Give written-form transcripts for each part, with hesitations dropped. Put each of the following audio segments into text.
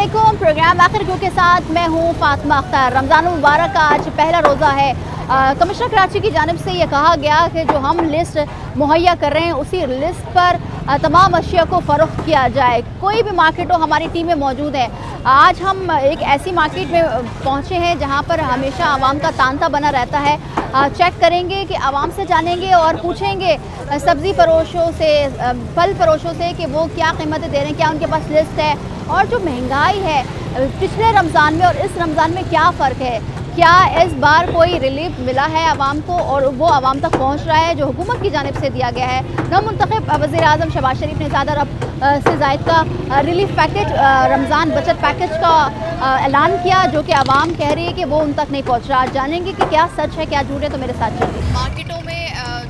अस्सलामुअलैकुम। प्रोग्राम आखिर क्यों के साथ मैं हूँ फातिमा अख्तर। रमज़ान मुबारक का आज पहला रोज़ा है। कमिश्नर कराची की जानिब से ये कहा गया कि जो हम लिस्ट मुहैया कर रहे हैं उसी लिस्ट पर तमाम अशिया को फ़रोख्त किया जाए। कोई भी मार्केट हो, हमारी टीमें मौजूद है। आज हम एक ऐसी मार्केट में पहुँचे हैं जहाँ पर हमेशा आवाम का तांता बना रहता है। चेक करेंगे कि आवाम से जानेंगे और पूछेंगे सब्ज़ी फरोशों से, फल फरोशों से कि वो क्या कीमतें दे रहे हैं, क्या उनके पास लिस्ट है, और जो महंगाई है पिछले रमज़ान में और इस रमज़ान में क्या फ़र्क है, क्या इस बार कोई रिलीफ मिला है आवाम को और वो आवाम तक पहुंच रहा है जो हुकूमत की जानिब से दिया गया है। नवमुंतखब वज़ीर आज़म शहबाज शरीफ ने ज़्यादा से ज़ायद का रिलीफ पैकेज, रमज़ान बचत पैकेज का ऐलान किया, जो कि आवाम कह रही है कि वो उन तक नहीं पहुँच रहा। जानेंगे कि क्या सच है क्या झूठ है, तो मेरे साथ चलिए। मार्केटों में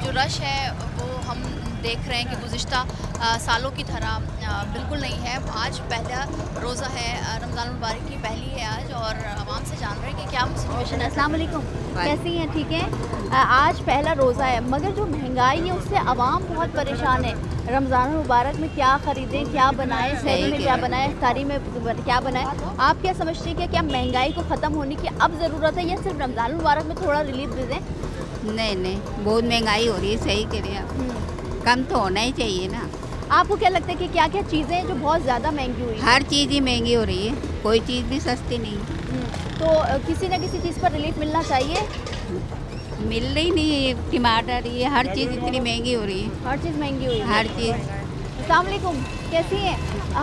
जो रश है वो हम देख रहे हैं कि गुज़िश्ता सालों की तरह बिल्कुल नहीं है। आज पहला रोज़ा है, रमज़ान मुबारक की पहली है आज, और आवाम से जान रहे हैं कि क्या सिचुएशन है। अस्सलाम वालेकुम, कैसी हैं? ठीक हैं। आज पहला रोज़ा है, मगर जो महंगाई है उससे आवाम बहुत परेशान है। रमज़ान मुबारक में क्या ख़रीदें, क्या बनाएं, सहरी में क्या बनाएं, इफ्तारी में क्या बनाएं? आप क्या समझती हैं कि क्या महंगाई को ख़त्म होने की अब ज़रूरत है या सिर्फ रमज़ान मुबारक में थोड़ा रिलीफ दे दें? नहीं, बहुत महंगाई हो रही है। सही कह रहे हैं आप, कम तो होना ही चाहिए ना। आपको क्या लगता है कि क्या क्या चीज़ें हैं जो बहुत ज़्यादा महंगी हुई हैं? हर चीज़ ही महंगी हो रही है, कोई चीज़ भी सस्ती नहीं। तो किसी न किसी चीज़ पर रिलीफ मिलना चाहिए। मिल रही नहीं है, टमाटर, ये हर चीज़ इतनी महंगी हो रही है। हर चीज़ महंगी हुई है। हर चीज़। अस्सलाम वालेकुम, कैसी हैं?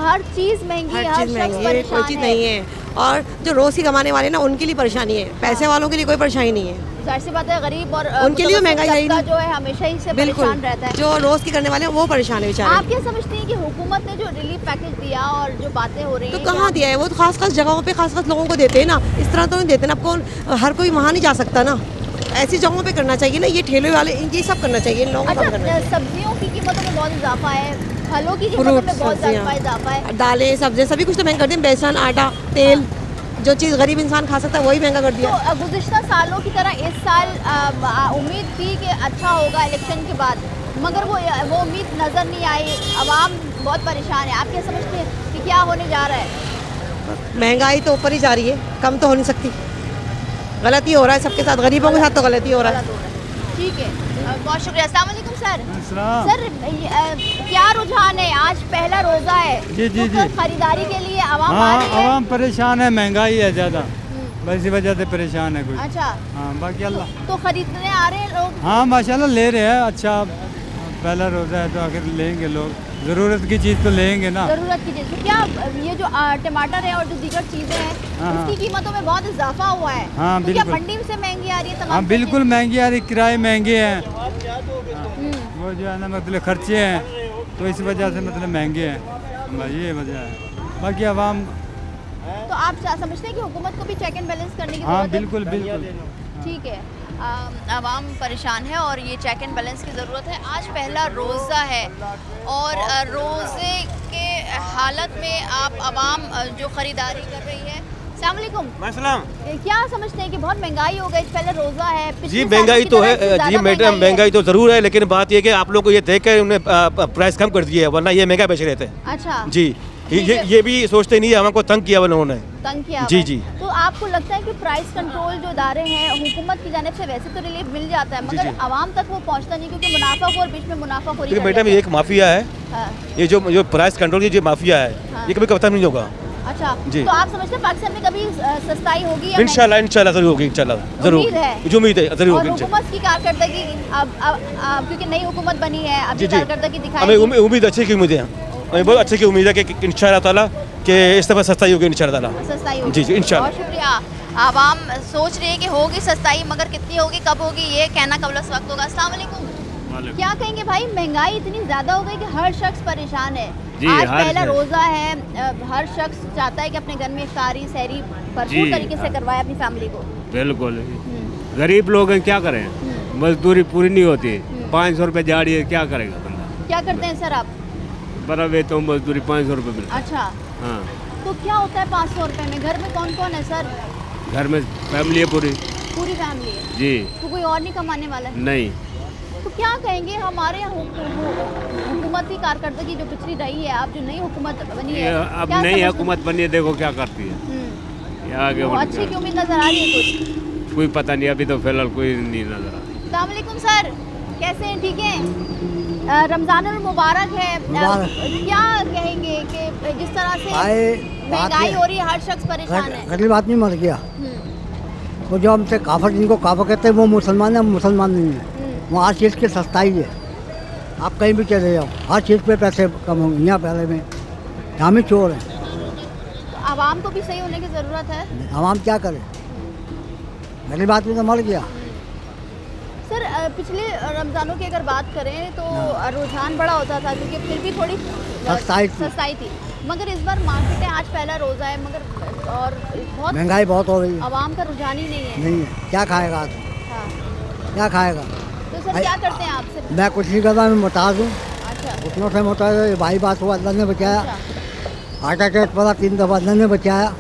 हर चीज़ महंगी है, हर चीज़ शख्स महंगी है, कोई परेशान चीज़ है। नहीं है। और जो रोज़ की कमाने वाले ना उनके लिए परेशानी है, पैसे वालों के लिए कोई परेशानी नहीं है। जाहिर सी बात है, गरीब और उनके लिए महंगाई है ही तबका नहीं। जो है हमेशा ही से बिल्कुल, परेशान रहता है। जो रोज़ की करने वाले हैं वो परेशान है बेचारे। आप क्या समझती हैं कि हुकूमत ने जो रिलीफ पैकेज दिया और जो बातें हो रही तो हैं, कहाँ दिया है? वो तो खास जगहों पे खास लोगों को देते हैं ना, इस तरह तो नहीं देते ना। आपको हर कोई वहाँ नहीं जा सकता ना, ऐसी जगहों पे करना चाहिए ना। ये ठेले वाले ये सब करना चाहिए, इन लोगों को काम करना अच्छा, चाहिए। सब्जियों की कीमतों में बहुत इजाफा है, फलों की कीमतों में बहुत ज़्यादा इजाफा है। दालें, सब्जियाँ सभी कुछ तो महंगा कर दिए। बेसन, आटा, तेल, जो चीज़ गरीब इंसान खा सकता है वही महंगा कर दिया। तो गुज़िश्ता सालों की तरह इस साल उम्मीद थी कि अच्छा होगा इलेक्शन के बाद, मगर वो उम्मीद नज़र नहीं आई। आवाम बहुत परेशान है। आप क्या समझते हैं कि क्या होने जा रहा है? महंगाई तो ऊपर ही जा रही है, कम तो हो नहीं सकती। गलती हो रहा है सबके साथ, गरीबों के साथ तो गलती हो रहा है। ठीक है, बहुत शुक्रिया। अस्सलाम वालेकुम सर। सर, क्या रुझान है? आज पहला रोज़ा है। जी। खरीदारी के लिए आवाम आ हाँ, रही है। आवाम परेशान है, महंगाई है ज़्यादा, बस इसी वजह से परेशान है कुछ। अच्छा, हाँ, बाकी अल्लाह। तो खरीदने आ रहे हैं लोग। हाँ, माशाल्लाह ले रहे हैं। अच्छा, पहला रोज़ा है तो आखिर लेंगे लोग, ज़रूरत की चीज़ तो लेंगे ना। ज़रूरत की चीज़, तो क्या ये जो टमाटर है और जो दीगर चीज़ें हैं हाँ, उसकी कीमतों में बहुत इजाफा हुआ है। हाँ, तो क्या बिल्कुल। मंडी से महंगी आ रही है? तमाम हाँ, बिल्कुल महंगी आ रही, किराए महंगे हैं, चीज़ें? वो जो है ना मतलब खर्चे हैं, तो इस वजह से मतलब महंगे हैं, बस ये वजह है। बाकी आवाम, तो आप समझते हैं कि हुकूमत को भी चेक एंड बैलेंस करने की हाँ ज़रूरत है? बिल्कुल। ठीक है। आवाम परेशान है और ये चेक एंड बैलेंस की ज़रूरत है। आज पहला रोज़ा है और रोज़े के हालत में आप आवाम जो ख़रीदारी कर रही है। अस्सलाम वालेकुम। क्या समझते हैं कि बहुत महंगाई हो गई, पहले रोज़ा है, पिछले जी सालों महंगाई की तो तरह है इससे जी ज़्यादा मैडम, महंगाई तो ज़रूर है, लेकिन बात ये कि आप लोग को ये देख कर उन्हें प्राइस कम कर दिया है, वरना ये महंगा बेच रहे थे। अच्छा जी, ये भी सोचते नहीं है, हमको तंग किया उन्होंने। तंग किया जी, हुआ है। जी। तो आपको लगता है कि प्राइस कंट्रोल जो इदारे हैं हुकूमत की जानिब से वैसे तो रिलीफ मिल जाता है, मगर जी। आवाम तक वो पहुंचता नहीं, क्योंकि मुनाफाखोर बीच में मुनाफाखोरी लेकिन कर मैडम लेते ये हैं। एक माफिया है, हाँ, ये जो प्राइस कंट्रोल की जो माफिया है, हाँ। ये कभी खत्म नहीं होगा। अच्छा, जी। तो आप समझते हैं पाकिस्तान में कभी सस्ताई होगी या इंशाल्लाह ज़रूर होगी, इंशाल्लाह ज़रूर। उम्मीद है? जो उम्मीद है ज़रूर और होगी इंशाल्लाह। हुकूमत की कारकर्दगी अब क्योंकि नई हुकूमत बनी है, अभी जी, जी। कारकर्दगी हमें दिखाई उम्मीद अच्छी की उम्मीद है, हमें बहुत अच्छे की उम्मीद है कि इंशाल्लाह ताला कि इस दफ़ा सस्ताई होगी इंशाल्लाह ताला। सस्ताई होगी। जी, जी, इंशाल्लाह। बहुत शुक्रिया। आवाम सोच रही है कि होगी सस्ताई, मगर कितनी होगी, कब होगी, ये कहना कबल वक्त होगा। अस्सलाम वालेकुम। क्या कहेंगे भाई, महंगाई इतनी ज़्यादा हो गई कि हर शख्स परेशान है। आज पहला रोज़ा है, हर शख्स चाहता है कि अपने घर में इफ्तारी सहरी भरपूर तरीके से करवाए अपनी फैमिली को। बिल्कुल, गरीब लोग हैं, क्या करें, मजदूरी पूरी नहीं होती, 500 रुपये दिहाड़ी है, क्या करेगा बंदा। क्या करते हैं सर आप? बड़ा वेतन मजदूरी 500 रुपये मिलता है। अच्छा, हाँ, तो क्या होता है 500 रुपये में? घर में कौन कौन है सर? घर में फैमिली है पूरी। पूरी फैमिली है? जी तो कोई और नहीं कमाने वाला है? नहीं, तो क्या कहेंगे हमारे यहाँ हुकूमती कारकर्दगी जो पिछली रही है, अब जो नई हुकूमत बनी है, अब क्या नई समझते हुकूमत बनी है, देखो क्या करती है। हम्म, ये आगे वो बढ़ अच्छी जाए। की उम्मीद नजर आ रही है कुछ? कोई पता नहीं, अभी तो फिलहाल कोई नहीं नजर आ रहा। अस्सलाम वालेकुम सर, कैसे हैं? ठीक हैं? रमज़ान मुबारक है। क्या कहेंगे कि जिस तरह से महंगाई हो रही है, हर शख्स परेशान है। गरीब आदमी मर गया। हम्म, वो जो हमसे काफर, जिनको काफर कहते हैं, वो मुसलमान है, हम मुसलमान नहीं है। वहाँ हर चीज़ की सस्ताई है, आप कहीं भी चले जाओ, हर चीज़ पे पैसे कम होंगे। यहाँ पहले में यहाँ में चोर है। तो आवाम को भी सही होने की ज़रूरत है। आवाम क्या करे, गरीब आदमी तो मर गया। सर पिछले रमज़ानों की अगर बात करें तो रुझान बड़ा होता था, क्योंकि फिर भी थोड़ी सस्ताई थी। मगर इस बार मार्केट है, आज पहला रोज़ा है, मगर और बहुत महंगाई बहुत हो रही है। आवाम का रुझान ही नहीं है। नहीं है, क्या खाएगा आदमी, हाँ, क्या खाएगा। तो सर क्या करते हैं आप सिर्फ? मैं कुछ नहीं करता, मैं मोहताज हूँ, अच्छा उतना से मोहताज है। भाई बात हुआ, अल्लाह ने बचाया। अच्छा। हार्ट अटैक पड़ा 3 दफ़ा, अल्लाह ने बचाया,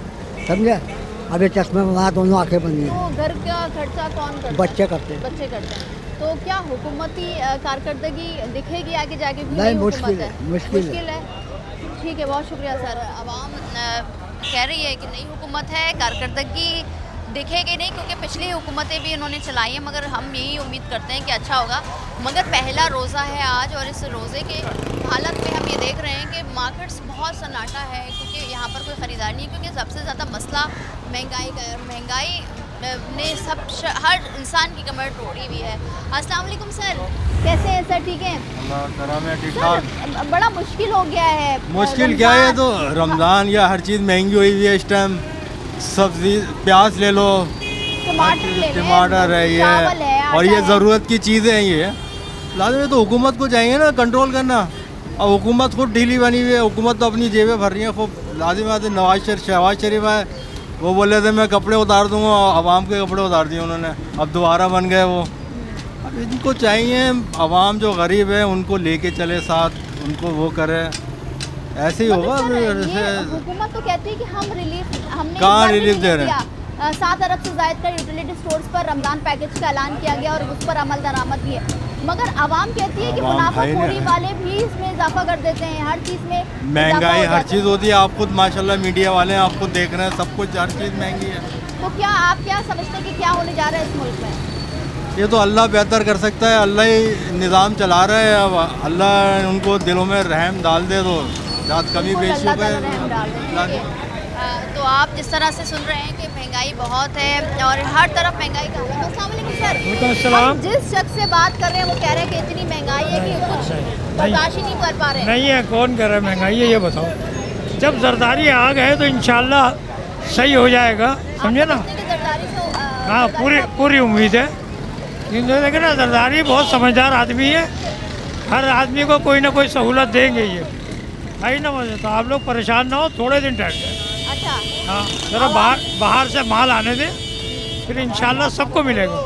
समझे। अब ये चश्मे बनाया, दोनों आंखें बनी है। तो घर का खर्चा कौन करता है? बच्चे करते हैं। बच्चे करते हैं। तो क्या हुकूमती कारकर्दगी दिखेगी आगे जाके? भी नहीं, नई मुश्किल हुकूमत है, मुश्किल है। ठीक है, बहुत शुक्रिया सर। आवाम कह रही है कि नई हुकूमत है, कारकर्दगी दिखेगी नहीं, क्योंकि पिछली हुकूमतें भी इन्होंने चलाई हैं, मगर हम यही उम्मीद करते हैं कि अच्छा होगा। मगर पहला रोज़ा है आज, और इस रोज़े के हालत में हम ये देख रहे हैं कि मार्केट्स बहुत सन्नाटा है, क्योंकि यहाँ पर कोई ख़रीदार नहीं है, क्योंकि सबसे ज़्यादा मसला महंगाई का है। महंगाई ने हर इंसान की कमर तोड़ी हुई है। अस्सलाम वालेकुम सर, कैसे हैं सर? ठीक है ठीक सर, बड़ा मुश्किल हो गया है। मुश्किल क्या है, तो रमज़ान या हर चीज़ महंगी हुई हुई है इस टाइम। सब्जी, प्याज ले लो, टमाटर है, ये चावल है, और ये आटा है। ज़रूरत की चीज़ें हैं। ये लाजमी तो हुकूमत को चाहिए ना कंट्रोल करना। और हुकूमत खुद ढीली बनी हुई है, हुकूमत तो अपनी जेबें भर रही है खूब। लाजिम आते शहबाज शरीफ है, वो बोले थे मैं कपड़े उतार दूंगा, आवाम के कपड़े उतार दिए उन्होंने, अब दोबारा बन गए वो। अब इनको चाहिए आवाम जो गरीब है उनको लेके चले साथ, उनको वो करे, ऐसे ही होगा। हुकूमत तो कहती है कि हम रिलीफ, हमने कहाँ रिलीफ दे रहे हैं? 7 अरब से ज़ायद का यूटिलिटी स्टोर्स पर रमज़ान पैकेज का ऐलान किया गया और उस पर अमल दरामद भी है, मगर आवाम कहती है कि मुनाफाखोरी वाले भी इसमें इजाफा कर देते हैं। हर चीज़ में महंगाई हर चीज़ होती है, आप खुद माशाल्लाह मीडिया वाले हैं, आप खुद देख रहे हैं, सब कुछ हर चीज़ महंगी है। तो क्या आप क्या समझते हैं कि क्या होने जा रहा है इस मुल्क में? ये तो अल्लाह बेहतर कर सकता है, अल्लाह ही निज़ाम चला रहा है। अब अल्लाह उनको दिलों में रहम डाल दे तो ज़्यादा कमी पेशी अल्लाह ताला रहम डाल दे। ठीक है। तो आप जिस तरह से सुन रहे हैं कि महंगाई बहुत है और हर तरफ महंगाई का हाल है। अस्सलाम वालेकुम सर, हम जिस शख्स से बात कर रहे हैं वो कह रहे हैं कि इतनी महंगाई है कि कुछ बर्दाश्त ही नहीं कर पा रहे। नहीं है, कौन कह रहा है महंगाई है, ये बताओ। जब जरदारी आ गए तो इंशाल्लाह सही हो जाएगा, समझे ना। हाँ, पूरी उम्मीद है। लेकिन ना, जरदारी बहुत समझदार आदमी है, हर आदमी को कोई ना कोई सहूलत देंगे ये, है ना। मुझे तो आप लोग परेशान ना हो, थोड़े दिन ठहर जाए। अच्छा, हाँ, जरा बाहर से माल आने दें, फिर इंशाल्लाह सबको मिलेगा,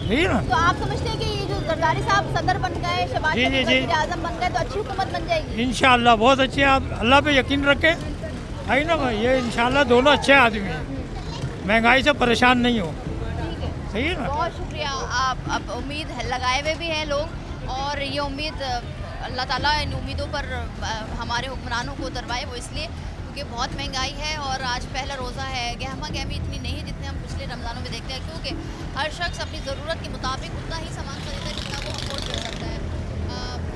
ठीक है ना। तो आप समझते हैं कि ये जो जरदारी साहब सदर बन गए, शहबाज जी, शरीफ जी। वज़ीर आज़म बन गए, तो अच्छी हुकूमत बन जाएगी इंशाल्लाह। बहुत अच्छे, आप अल्लाह पे यकीन रखें, है ना भाई। ये इंशाल्लाह दोनों अच्छे आदमी हैं, महंगाई से परेशान नहीं हो, ठीक है। सही है ना। बहुत शुक्रिया। आप अब उम्मीद लगाए हुए भी हैं लोग, और ये उम्मीद अल्लाह ताला इन उम्मीदों पर हमारे हुक्मरानों को उतरवाए, वो इसलिए क्योंकि बहुत महंगाई है और आज पहला रोज़ा है। गहमा गहमी इतनी नहीं है जितने हम पिछले रमज़ानों में देखते हैं, क्योंकि हर शख्स अपनी ज़रूरत के मुताबिक उतना ही सामान खरीदता है जितना वो अफोर्ड कर सकता है।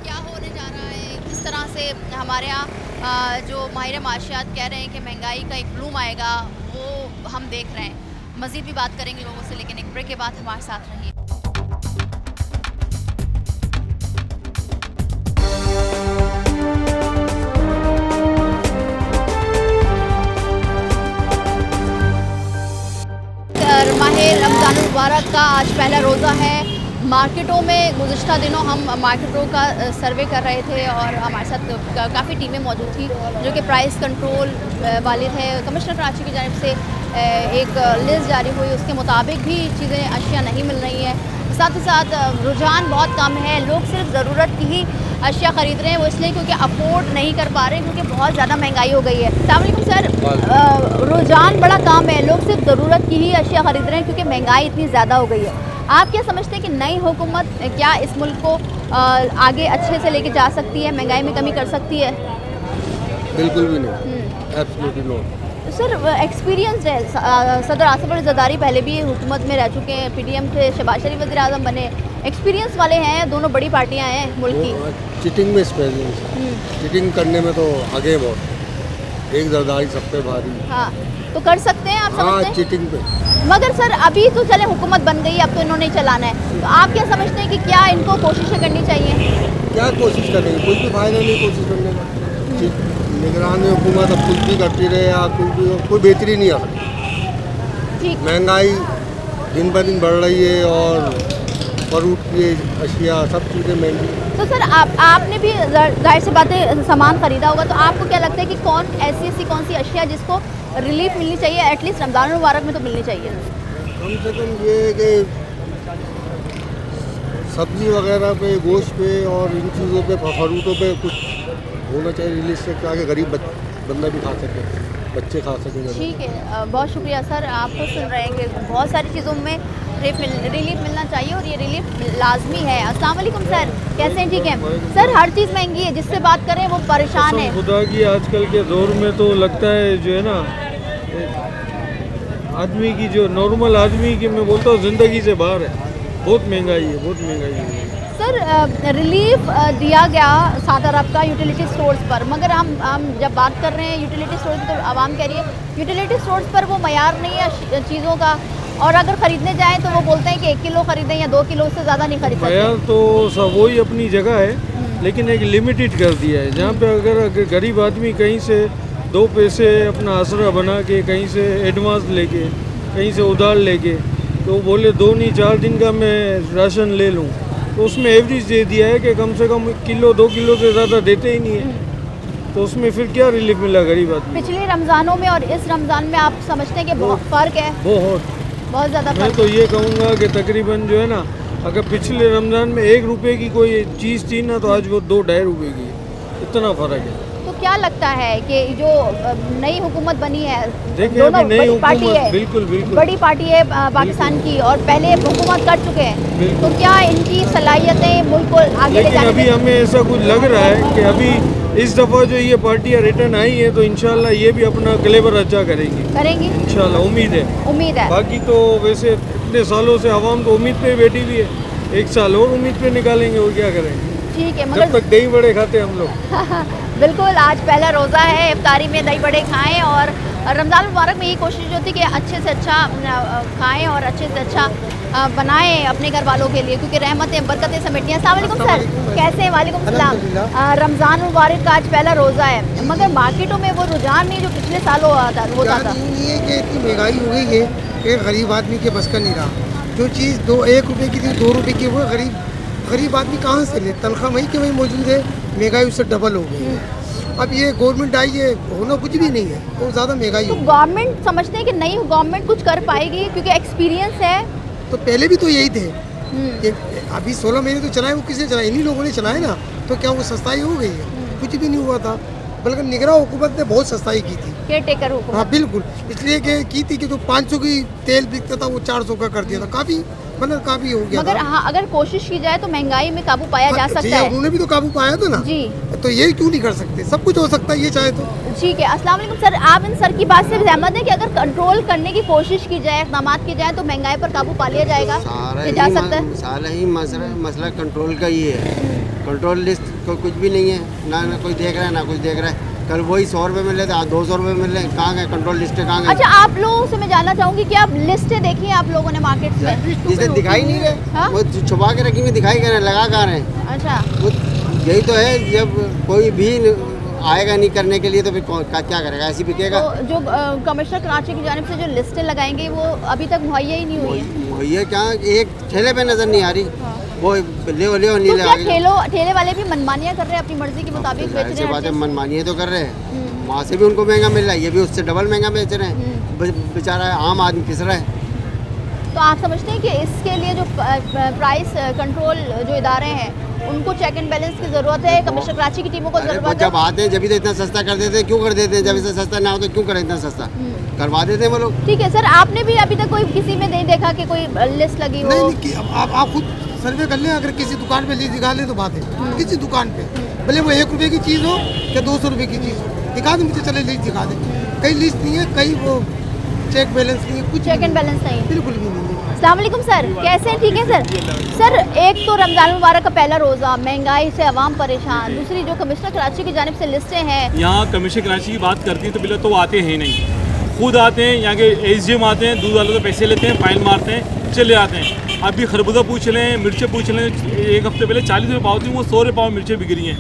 क्या होने जा रहा है, किस तरह से हमारे यहाँ जो माहिर माशियात कह रहे हैं कि महंगाई का एक ब्लूम आएगा, वो हम देख रहे हैं। मज़ीद भी बात करेंगे लोगों से, लेकिन एक ब्रेक के बाद हमारे साथ रहिए। माह रमज़ान मुबारक का आज पहला रोज़ा है। मार्केटों में गुज़िश्ता दिनों हम मार्केटों का सर्वे कर रहे थे और हमारे साथ काफ़ी टीमें मौजूद थी जो कि प्राइस कंट्रोल वाले थे। कमिश्नर कराची की जानिब से एक लिस्ट जारी हुई, उसके मुताबिक भी चीज़ें अशिया नहीं मिल रही हैं। साथ ही साथ रुझान बहुत कम है, लोग सिर्फ ज़रूरत की ही अशिया ख़रीद रहे हैं, वो इसलिए क्योंकि अफोर्ड नहीं कर पा रहे, क्योंकि बहुत ज़्यादा महंगाई हो गई है। अस्सलाम वालेकुम सर, रुझान बड़ा कम है, लोग सिर्फ ज़रूरत की ही अशिया ख़रीद रहे हैं क्योंकि महंगाई इतनी ज़्यादा हो गई है। आप क्या समझते हैं कि नई हुकूमत क्या इस मुल्क को आगे अच्छे से लेके जा सकती है, महंगाई में कमी कर सकती है? बिल्कुल भी नहीं, एब्सोल्युटली नॉट। सर एक्सपीरियंस है, सदर आसिफ अली जरदारी पहले भी हुकूमत में रह चुके हैं, पीडीएम के शहबाज शरीफ वज़ीर आज़म बने, एक्सपीरियंस वाले हैं, दोनों बड़ी पार्टियां हैं मुल्क की। चीटिंग में एक्सपीरियंस, चीटिंग करने में तो आगे है बहुत, एक जरदारी सब पे भारी। हाँ, तो कर सकते हैं आप समझते हाँ, हैं? चीटिंग पे। मगर सर अभी तो चले हुकूमत बन गई, अब तो इन्होंने ही चलाना है, तो आप क्या समझते हैं कि क्या इनको कोशिशें करनी चाहिए? क्या कोशिश करेंगे, कुछ भी फायदा नहीं कोशिश करने का। निगरान हुकूमत अब कुछ भी करती रहे या कोई बेहतरी नहीं आ सकती। ठीक, महंगाई दिन ब दिन बढ़ रही है और फ्रूट की अशिया सब चीज़ें महंगी। तो सर आपने भी जाहिर सी बात है सामान खरीदा होगा, तो आपको क्या लगता है कि कौन सी अशिया जिसको रिलीफ मिलनी चाहिए, एटलीस्ट रमज़ान मुबारक में तो मिलनी चाहिए? कम से कम ये कि सब्जी वगैरह पे, गोश्त पे और इन चीज़ों पे, फ्रूटों पे कुछ होना चाहिए रिलीज से, ताकि गरीब बंदा भी खा सके, बच्चे खा सकें। ठीक है, बहुत शुक्रिया सर। आपको सुन रहे हैं कि बहुत सारी चीज़ों में रिलीफ मिलना चाहिए और ये रिलीफ लाजमी है। अस्सलाम वालेकुम सर, कैसे हैं? ठीक है सर, हर चीज़ महंगी है, जिससे बात करें वो परेशान है। खुदा की आजकल के दौर में तो लगता है जो है ना, आदमी की जो नॉर्मल आदमी की मैं बोलता हूँ ज़िंदगी से बाहर है, बहुत महंगाई है, बहुत महंगाई है। सर रिलीफ दिया गया सऊदी अरब का यूटिलिटी स्टोर्स पर, मगर हम जब बात कर रहे हैं यूटिलिटी स्टोर्स की, तो आवाम कह रही है यूटिलिटी स्टोर्स पर वो मयार नहीं है चीज़ों का, और अगर ख़रीदने जाएं तो वो बोलते हैं कि 1 किलो ख़रीदें या 2 किलो, से ज़्यादा नहीं खरीद सकते। मयार तो सब वही अपनी जगह है, लेकिन एक लिमिटेड कर दिया है, जहाँ पे अगर गरीब आदमी कहीं से 2 पैसे अपना आसरा बना के, कहीं से एडवांस लेके, कहीं से उधार लेके, तो बोले 2 नहीं 4 दिन का मैं राशन ले लूँ, तो उसमें एवरेज दे दिया है कि कम से कम 1 किलो 2 किलो से ज़्यादा देते ही नहीं है, तो उसमें फिर क्या रिलीफ मिला गरीब आदमी? पिछले रमज़ानों में और इस रमज़ान में आप समझते हैं कि बहुत फ़र्क है? बहुत ज़्यादा मैं तो ये कहूँगा कि तकरीबन जो है ना, अगर पिछले रमज़ान में 1 रुपये की कोई चीज़ थी ना, तो आज वो 2-2.5 रुपये की, इतना फ़र्क है। तो क्या लगता है कि जो नई हुकूमत बनी है, देखिए दोनों अभी नई बड़ी पार्टी हुकूमत, है, बिल्कुल बिल्कुल बड़ी पार्टी है पाकिस्तान की, और पहले हुकूमत कर चुके हैं, तो क्या इनकी सलाहियतें मुल्क को आगे ले लेकिन जाने अभी हमें ऐसा कुछ लग रहा है कि अभी इस दफ़ा जो ये पार्टियाँ रिटर्न आई हैं, तो इंशाल्लाह ये भी अपना क्लेवर अच्छा करेंगी इंशाल्लाह, उम्मीद है। बाकी तो वैसे इतने सालों से आवाम तो उम्मीद पे बैठी हुई है, 1 साल और उम्मीद पे निकालेंगे और क्या करेंगे, ठीक है, जब मगर तक दही बड़े खाते हम लोग। बिल्कुल, आज पहला रोज़ा है, इफ्तारी में दही बड़े खाएं, और रमज़ान मुबारक में यही कोशिश होती है कि अच्छे से अच्छा खाएं और अच्छे से अच्छा बनाएं अपने घर वालों के लिए, क्योंकि रहमतें बरकतें समेटनी हैं। अस्सलाम वालेकुम सर, कैसे हैं? वालेकुम सलाम। रमज़ान मुबारक का आज पहला रोज़ा है, मगर मार्केटों में वो रुझान नहीं जो पिछले साल होता था। ये कि इतनी महंगाई हो गई है कि गरीब आदमी के बस का नहीं रहा। जो चीज़ 1 रुपये की थी 2 रुपये की, वो गरीब आदमी कहाँ से ले? तनख्वाह वहीं के वहीं मौजूद है, महंगाई उससे डबल हो गई है। अब ये गवर्नमेंट आई है, होना कुछ भी नहीं है, और ज़्यादा महंगाई तो गवर्नमेंट समझते हैं कि नई गवर्नमेंट कुछ कर पाएगी, क्योंकि एक्सपीरियंस है? तो पहले भी तो यही थे कि अभी 16 महीने तो चलाए, वो किसने चलाए? इन्हीं लोगों ने चलाए ना, तो क्या वो सस्ताई हो गई है? कुछ भी नहीं हुआ था, बल्कि निगरान हुकूमत ने बहुत सस्ताई की थी, केयरटेकर हुकूमत। हाँ बिल्कुल, इसलिए की थी कि जो 500 की तेल बिकता था वो 400 का कर दिया था, काफ़ी मतलब काफ़ी हो गया। मगर हाँ, अगर कोशिश की जाए तो महंगाई में काबू पाया जा सकता है। उन्होंने भी तो काबू पाया था ना जी, तो ये क्यों नहीं कर सकते? सब कुछ हो सकता है ये चाहे तो। ठीक है, अस्सलाम वालेकुम सर, आप इन सर की बात से सहमत हैं कि अगर कंट्रोल करने की कोशिश की जाए, इक़दाम किए जाए, तो महंगाई पर काबू पा लिया जाएगा, जा सकता है? सारा ही मसला कंट्रोल का ही है। कंट्रोल लिस्ट को कुछ भी नहीं है, ना कोई देख रहा है ना कुछ देख रहा है। कल वही 100 रुपये मिल रहे थे, आज 200 रुपये मिल रहे हैं, कहाँ गए कंट्रोल लिस्ट? कहाँ गए? अच्छा, आप लोगों से मैं जानना चाहूँगी कि आप लिस्टें देखी हैं आप लोगों ने मार्केट में? जिसे दिखाई नहीं रहे, वो छुपा के रखेंगे, दिखाई कर रहे, लगा कहाँ रहे? अच्छा, यही तो है, जब कोई भी आएगा नहीं करने के लिए तो फिर क्या करेगा? ऐसी बिकेगा। तो जो कमिश्नर कराची की जानिब से जो लिस्टें लगाएंगे वो अभी तक मुहैया ही नहीं हुई है। मुहैया क्या, एक ठेले पे नजर नहीं आ रही, वो ले नहीं तो लगा। ठेले वाले भी मनमानियाँ कर रहे हैं, अपनी मर्जी के मुताबिक बेच रहे हैं। बात है, मनमानियाँ तो कर रहे हैं, वहाँ से भी उनको महंगा मिल रहा है, ये भी उससे डबल महंगा बेच रहे हैं, बेचारा आम आदमी पिस रहा है। तो आप समझते हैं कि इसके लिए जो प्राइस कंट्रोल जो इदारे हैं उनको चेक एंड बैलेंस की जरूरत है, कमिश्नर कराची की टीमों को अरे वो जरूरत जब है। आते हैं जब भी तो इतना सस्ता कर देते हैं, क्यों कर देते हैं? जब इसे सस्ता ना हो तो क्यों करें इतना सस्ता? करवा देते हैं वो लोग। ठीक है सर, आपने भी अभी तक कोई किसी में नहीं देखा कि कोई लिस्ट लगी हो? नहीं कि आप खुद सर्वे कर लें, अगर किसी दुकान पे लिस्ट दिखा लें तो बात है। किसी दुकान पे भले वो 1 रुपये की चीज़ हो या 200 रुपये की चीज़ हो, दिखा दें मुझे, चले लिस्ट दिखा दें। कहीं लिस्ट नहीं है, कहीं वो चेक बैलेंस नहीं है, कुछ चेक एंड बैलेंस नहीं है। बिल्कुल भी नहीं है। अस्सलाम वालेकुम सर, कैसे हैं? ठीक है सर। सर, एक तो रमज़ान मुबारक का पहला रोज़ा, महंगाई से आवाम परेशान, दूसरी जो कमिश्नर कराची की जानिब से लिस्टें हैं। यहाँ कमिश्नर कराची की बात करती है तो पहले तो वो आते हैं ही नहीं, खुद आते हैं, यहाँ के एसडीएम आते हैं, दूध वालों से पैसे लेते हैं, फाइन मारते हैं, चले आते हैं। अभी खरबूजा पूछ लें, मिर्चें पूछ लें, एक हफ्ते पहले 40 रुपये पाव थी, वो 100 रुपये पाव मिर्चें बिक रही हैं।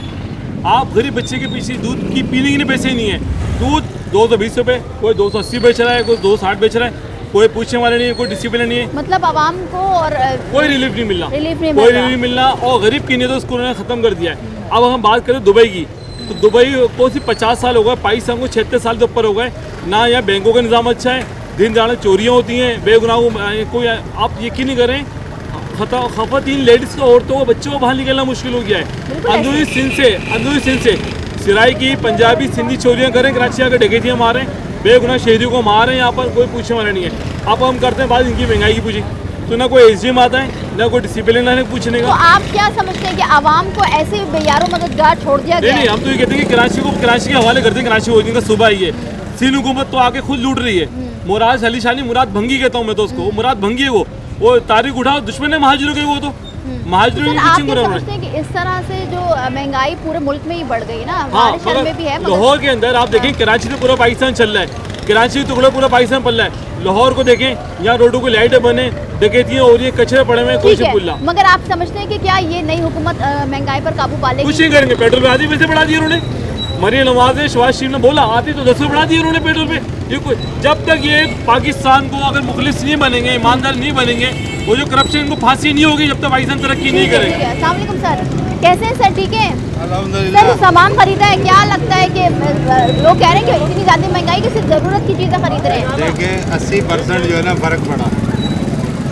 आप गरीब बच्चे के पीछे दूध की पीने के लिए पैसे ही नहीं है। दूध 220 रुपये, कोई 280 बेच रहा है, कोई 260 बेच रहा है, कोई पूछने वाले नहीं है, कोई डिसिप्लिन नहीं है। मतलब आवाम को और कोई रिलीफ नहीं मिल रहा, कोई रिलीफ मिल रहा। और गरीब की नहीं तो उसको उन्होंने ख़त्म कर दिया है। अब हम बात करें दुबई की, तो दुबई को सिर्फ 50 साल हो गए, पाकिस्तान को 76 साल के ऊपर हो गए। ना यहाँ बैंकों का निज़ाम अच्छा है, दिन दहाड़े चोरियाँ होती हैं, बेगुनाह कोई, आप यकीन नहीं करें, खवातीन लेडीज़ को, औरतों को, बच्चों को बाहर निकलना मुश्किल हो गया है। अंदरूनी सिंध से सिराई की पंजाबी सिंधी चोरियाँ करें, कराची आकर डकैतियाँ मारें, बेगुनाह शहरियों को मारें, यहाँ पर कोई पूछने वाला नहीं है। अब हम करते हैं बात इनकी महंगाई की पूछी, तो ना कोई एसडीएम आता है, ना कोई डिसिप्लिन है पूछने का। तो आप क्या समझते हैं कि आवाम को ऐसे बेयारों मददगार छोड़ दिया गया? नहीं, हम तो ये कहते हैं कि कराची के हवाले करते हैं। कराची होने का सुबह ही है, सिंध हुकूमत तो आके खुद लूट रही है। मुराद अली शानी, मुराद भंगी कहता हूँ मैं तो उसको, मुराद भंगी है वो तारीख उठाओ, दुश्मन है महाजिरों के, वो तो महाजिरों की आप क्या समझते हैं कि इस तरह से जो महंगाई पूरे मुल्क में ही बढ़ गई ना, हाँ, हमारे शहर में भी है, लाहौर के अंदर आप देखें, कराची तो पूरा पाकिस्तान चल रहा है, कराची तो पूरा पाकिस्तान पल रहा है। लाहौर को देखें, यहाँ रोडों को लाइटें बने, डकैतियाँ हो रही है, कचरे पड़े हुए, कोई से पुल्ला। मगर आप समझते हैं कि क्या ये नई हुकूमत महंगाई पर काबू पा लेगी? कुछ नहीं करेंगे, पेट्रोल पे आधी पैसे बढ़ा दिए उन्होंने। मरियम नवाज ने, शहबाज शरीफ ने बोला आते तो 10 रुपये बढ़ा दिए उन्होंने पेट्रोल पे। ये कोई, जब तक ये पाकिस्तान को अगर मुखलिस नहीं बनेंगे, ईमानदार नहीं बनेंगे, वो जो करप्शन, इनको फांसी नहीं होगी जब तक पाकिस्तान तरक्की नहीं करेगा। अस्सलाम वालेकुम सर, कैसे हैं सर? ठीक है सर, सामान खरीदा है, क्या लगता है कि लोग कह रहे हैं कि इतनी ज़्यादा महंगाई की सिर्फ ज़रूरत की चीज़ें खरीद रहे हैं? देखिए 80% जो है ना फ़र्क पड़ा।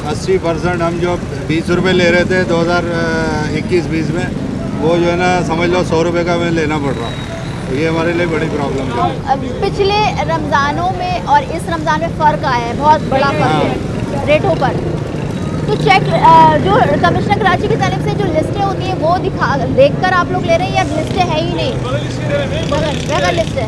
80% हम जो 20 रुपये ले रहे थे 2021-20 में, वो जो है ना समझ लो 100 रुपये का हमें लेना पड़ रहा। तो ये हमारे लिए बड़ी प्रॉब्लम है। पिछले रमज़ानों में और इस रमज़ान में फ़र्क आया है, बहुत बड़ा फ़र्क है रेटों पर। तो चेक जो कमिश्नर कराची की तरफ से जो लिस्टें होती हैं वो देखकर आप लोग ले रहे हैं या लिस्टें है ही नहीं? बगल लिस्ट है,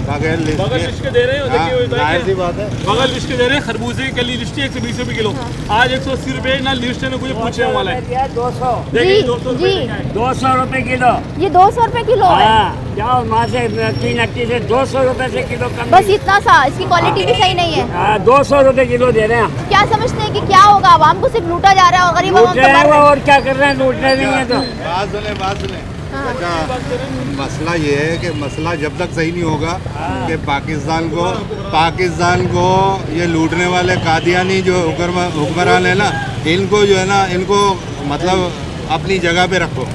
बगल लिस्ट के दे रहे हैं, जाहिर सी बात है, बगल लिस्ट के दे रहे हैं। खरबूजे की लिस्ट 120 रुपये किलो, आज 180 रुपये ना लिस्ट है ना कुछ पूछने वाला है। 200 देखिए 200 रुपये किलो, ये 200 रुपये किलो है। जाओ वहाँ से 380 से 200 रुपये से किलो कम। बस इतना सा, इसकी क्वालिटी भी सही नहीं है। 200 रुपये किलो दे रहे हैं। क्या समझते हैं कि क्या होगा? आवाम को सिर्फ लूटा जा रहा है और गरीब आवाम लूट रहे हैं, और क्या कर रहे हैं? लूट रहे नहीं है तो बात सुने। अच्छा, मसला ये है कि मसला जब तक सही नहीं होगा कि पाकिस्तान को ये लूटने वाले कादियानी जो हुक्मरान है ना, इनको जो है ना, इनको मतलब अपनी जगह पे रखो,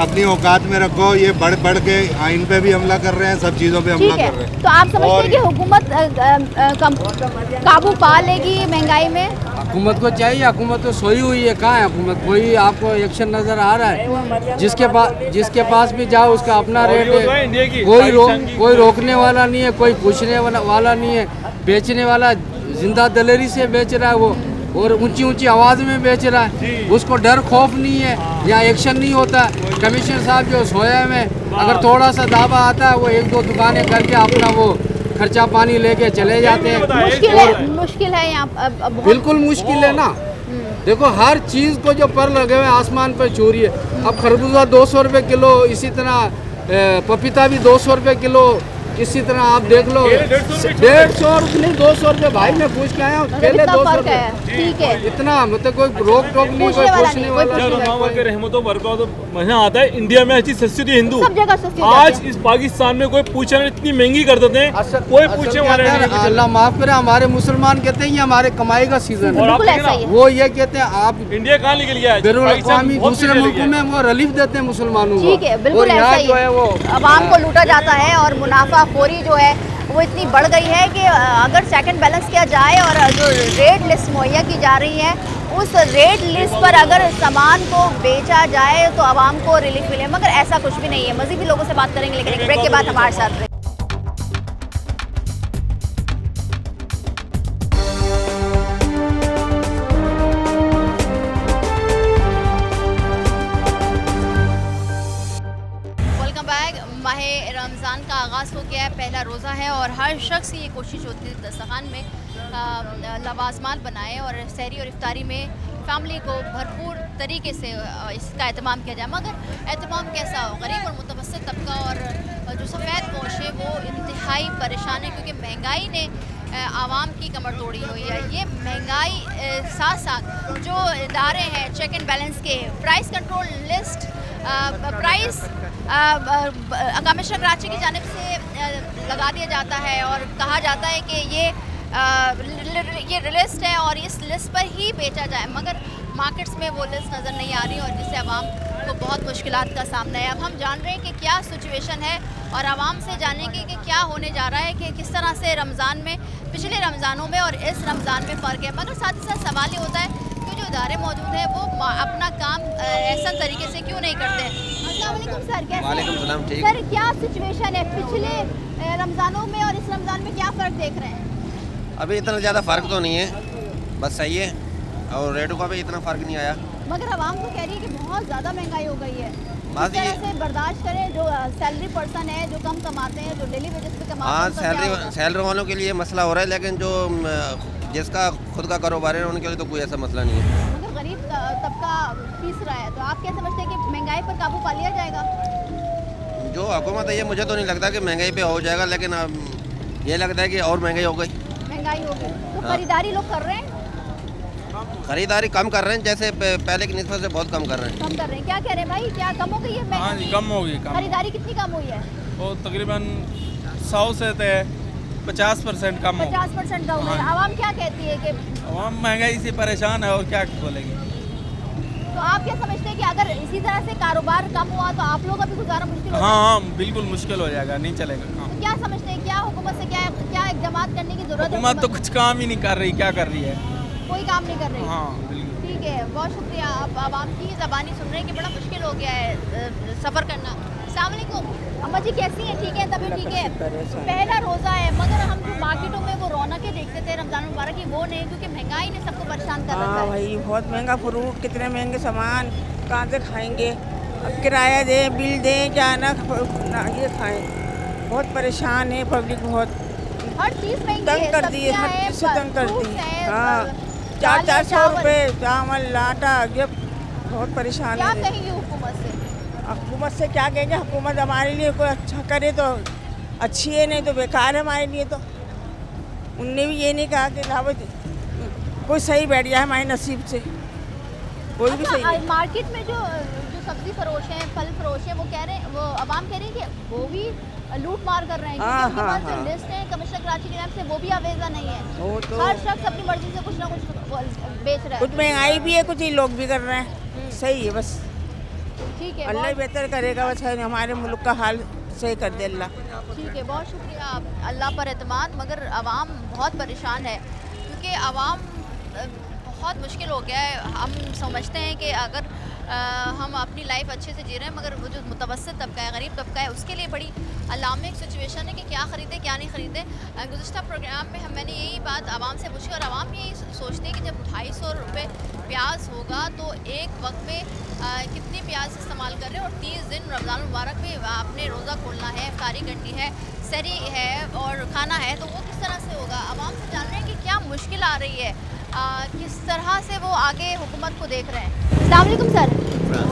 अपनी औकात में रखो। ये बढ़ के आइन पे भी हमला कर रहे हैं, सब चीज़ों पे हमला कर रहे हैं। तो आप समझते हैं कि हुकूमत काबू पा लेगी महंगाई में? हुकूमत को चाहिए, हुकूमत तो सोई हुई है। कहाँ है हुकूमत? कोई आपको एक्शन नज़र आ रहा है? जिसके पास भी जाओ उसका अपना रेट है, कोई रोकने वाला नहीं है, कोई पूछने वाला नहीं है। बेचने वाला जिंदा दलेरी से बेच रहा है वो, और ऊंची ऊंची आवाज़ में बेच रहा है, उसको डर खौफ नहीं है, यहाँ एक्शन नहीं होता। कमिश्नर साहब जो सोया में अगर थोड़ा सा दावा आता है, वो 1-2 दुकानें करके अपना वो खर्चा पानी लेके चले जाते हैं। मुश्किल है यहाँ, बिल्कुल मुश्किल है ना। देखो हर चीज़ को जो पर लगे हुए आसमान पर चोरी है। अब खरबूजा 200 रुपये किलो, इसी तरह पपीता भी 200 रुपये किलो, इसी तरह आप देख लो 150 रुपये 200 रुपये। भाई मैं पूछ के आया हूँ, पहले 200 रुपये, ठीक है, इतना मतलब कोई रोक टोक नहीं, कोई पूछने वाला के रहमतों बरकत महीना आता है। इंडिया में अच्छी सस्ती थी हिंदू, आज इस पाकिस्तान में कोई पूछना इतनी महंगी कर देते हैं, कोई पूछने वाला नहीं। अल्लाह माफ करे, हमारे मुसलमान कहते हैं ये हमारे कमाई का सीजन है, वो ये कहते हैं आप इंडिया कहाँ निकल गया है? बैनुल-अक़वामी दूसरे मुल्कों में वो रिलीफ देते हैं मुसलमानों को। ठीक है, बिल्कुल ऐसा ही है, वो आवाम को लूटा जाता है और मुनाफाखोरी जो है वो इतनी बढ़ गई है कि अगर सेकंड बैलेंस किया जाए और जो रेट लिस्ट मुहैया की जा रही है उस रेट लिस्ट पर अगर सामान को बेचा जाए तो आवाम को रिलीफ मिले, मगर ऐसा कुछ भी नहीं है। मज़ीद भी लोगों से बात करेंगे, लेकिन एक ब्रेक के बाद हमारे साथ रहे। माहे रमज़ान का आगाज़ हो गया है, पहला रोज़ा है और हर शख्स की ये कोशिश होती है दस्तरखान में लवाजमात बनाए और सहरी और इफ्तारी में फैमिली को भरपूर तरीके से इसका एहतमाम किया जाए। मगर एहतमाम कैसा हो? गरीब और मुतवस्सित तबका और जो सफ़ेद पोश है वो इंतहाई परेशान है, क्योंकि महंगाई ने आवाम की कमर तोड़ी हुई है। ये महंगाई साथ साथ जो इदारे हैं चेक एंड बैलेंस के, price control list, price commissioner Karachi की जानिब से लगा दिया जाता है और कहा जाता है कि ये लिस्ट है और इस लिस्ट पर ही बेचा जाए, मगर मार्केट्स में वो लिस्ट नज़र नहीं आ रही और जिससे आवाम को बहुत मुश्किलात का सामना है। अब हम जान रहे हैं कि क्या सिचुएशन है और आवाम से जानेंगे कि क्या होने जा रहा है, कि किस तरह से रमज़ान में, पिछले रमज़ानों में और इस रमज़ान में फ़र्क है। मगर साथ ही साथ सवाल ये होता है कि जो इदारे मौजूद हैं वो अपना काम ऐसा तरीके से क्यों नहीं करते हैं। अस्सलाम वालेकुम सर, कैसे हैं? वालेकुम सलाम, ठीक। सर क्या सिचुएशन है पिछले रमज़ानों में और इस रमज़ान में, क्या फ़र्क देख रहे हैं? अभी इतना ज़्यादा फ़र्क तो नहीं है, बस सही है और रेटों का भी इतना फ़र्क नहीं आया। मगर आवाम तो कह रही है कि बहुत ज़्यादा महंगाई हो गई है, बात इस तरह से बर्दाश्त करें। जो सैलरी पर्सन है, जो कम कमाते हैं, जो डेली वेजेस पे कमाते हैं, हाँ, उनका क्या होगा? सैलरी वालों के लिए मसला हो रहा है, लेकिन जो जिसका खुद का कारोबार है उनके लिए तो कोई ऐसा मसला नहीं है। मगर गरीब तबका पीस रहा है, तो आप क्या समझते हैं कि महंगाई पर काबू पा लिया जाएगा? जो हुकूमत है ये मुझे तो नहीं लगता कि महंगाई पे हो जाएगा, लेकिन अब ये लगता है कि और महंगाई हो गई। महंगाई हो गई तो हाँ। खरीदारी लोग कर रहे हैं, खरीदारी कम कर रहे हैं, जैसे पहले की निस्बत से बहुत कम कर रहे हैं। कम कर रहे हैं। क्या कह रहे हैं भाई, क्या कम हो गई है? हाँ जी, कम हो गई। खरीदारी कितनी कम हुई है? वो तकरीबन 100 से 50% कम हो। 50% कम हुई है। आवाम क्या कहती है कि आवाम महंगाई से परेशान है और क्या बोलेगी। तो आप क्या समझते हैं कि अगर इसी तरह से कारोबार कम हुआ तो आप लोग अभी गुजारा मुश्किल हो हाँ हाँ, बिल्कुल मुश्किल हो जाएगा, नहीं चलेगा काम। तो क्या समझते हैं, क्या हुकूमत से क्या इक़दामात करने की ज़रूरत है? हुकूमत तो कुछ काम ही नहीं कर रही, क्या कर रही है? कोई काम नहीं कर रही। हाँ बिल्कुल। ठीक है, बहुत शुक्रिया। आप आवाम की ज़बानी सुन रहे हैं कि बड़ा मुश्किल हो गया है सफ़र करना। अस्सलाम वालेकुम अम्मा जी, कैसी हैं? ठीक है, तभी ठीक है। पहला रोज़ा है, मगर हम जो मार्केटों में वो रौनकें देखते थे रमज़ान मुबारक की, वो नहीं, क्योंकि महंगाई ने सबको परेशान कर रखा है। भाई बहुत महंगा फ्रूट, कितने महंगे सामान, कहाँ से खाएंगे? अब किराया दें, बिल दें, क्या ना ये खाएं। बहुत परेशान है पब्लिक, बहुत हर चीज़ महंगी है, तंग कर दी है, हर चीज़ से तंग कर दी। हाँ, 400 रुपये चावल, आटा, ये बहुत परेशान क्या है। कहेंगे हुकूमत से? हुकूमत से क्या कहेंगे? हुकूमत हमारे लिए कोई अच्छा करे तो अच्छी है, नहीं तो बेकार है हमारे लिए। तो उनने भी ये नहीं कहा कि लाभ कोई सही बैठ जाए हमारे नसीब से, कोई भी सही नहीं। मार्केट में जो सब्जी फरोश हैं, फल फरोश हैं, वो कह रहे हैं, वो आवाम कह रही है कि वो भी लूट मार कर रहे हैं, हाँ, क्योंकि उनके पास हाँ, जो लिस्ट है कमिश्नर कराची के नाम से वो भी आवेजा नहीं है। वो तो हर शख्स अपनी मर्जी से कुछ ना कुछ बेच रहा है। कुछ महंगाई भी है, कुछ ही लोग भी कर रहे हैं। सही है, बस ठीक है, अल्लाह ही बेहतर करेगा, बस है हमारे मुल्क का हाल सही कर दे अल्लाह। ठीक है, बहुत शुक्रिया। अल्लाह पर एतमाद, मगर आवाम बहुत परेशान है, क्योंकि आवाम बहुत मुश्किल हो गया है। हम समझते हैं कि अगर हम अपनी लाइफ अच्छे से जी रहे हैं, मगर वो जो मुतवस्सित तबका है, गरीब तबका है, उसके लिए बड़ी अलार्मिंग सिचुएशन है कि क्या ख़रीदे क्या नहीं ख़रीदे। गुज़िश्ता प्रोग्राम में मैंने यही बात आवाम से पूछी और आवाम यही सोचती है कि जब 250 रुपये प्याज होगा तो एक वक्त में कितनी प्याज इस्तेमाल कर रहे हैं, और 30 दिन रमज़ान मुबारक में आपने रोज़ा खोलना है, इफ्तारी करनी है, सहरी है और खाना है, तो वो किस तरह से होगा? आवाम से जान रहे हैं कि क्या मुश्किल आ रही है, किस तरह से वो आगे हुकूमत को देख रहे हैं। अस्सलाम वालेकुम सर।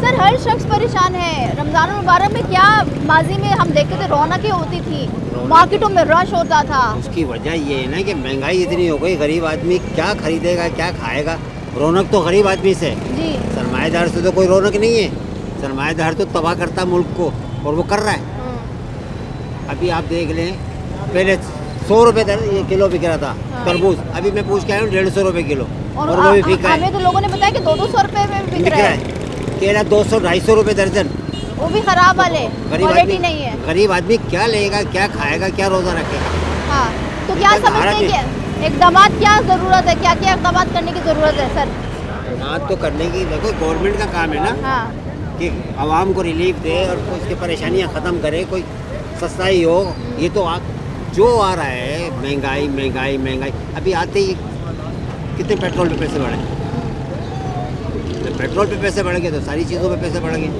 सर हर शख्स परेशान है। रमज़ान मुबारक में क्या माजी में हम देखते थे रौनकें होती थी, मार्केटों में रश होता था। उसकी वजह ये है ना कि महंगाई इतनी हो गई, गरीब आदमी क्या खरीदेगा, क्या खाएगा? रौनक तो गरीब आदमी से जी, सरमाएदार से तो कोई रौनक नहीं है। सरमाएदार तो तबाह करता मुल्क को, और वो कर रहा है। अभी आप देख लें, पहले 100 रुपये ये किलो बिक रहा था तरबूज, अभी मैं पूछ के आया हूँ 150 रुपये किलो, और वो भी बिका है। हमें तो लोगों ने बताया कि 200 रुपये में बिक रहा है। केला 200-250 रुपये दर्जन, वो भी खराब वाले, क्वालिटी नहीं है। गरीब आदमी क्या लेगा, क्या खाएगा, क्या रोजा रखेगा? हाँ, तो क्या समझते हैं कि इक़दामात क्या ज़रूरत है, क्या क्या इक़दामात करने की ज़रूरत है सर? बात तो करने की देखो गवर्नमेंट का काम है ना हाँ कि आवाम को रिलीफ दे और उसकी परेशानियां ख़त्म करे, कोई सस्ताई हो। ये तो जो आ रहा है महंगाई महंगाई महंगाई, अभी आते ही कितने पेट्रोल पे पैसे बढ़े, तो पेट्रोल पे पैसे बढ़ गए तो सारी चीज़ों पे पैसे बढ़ गए।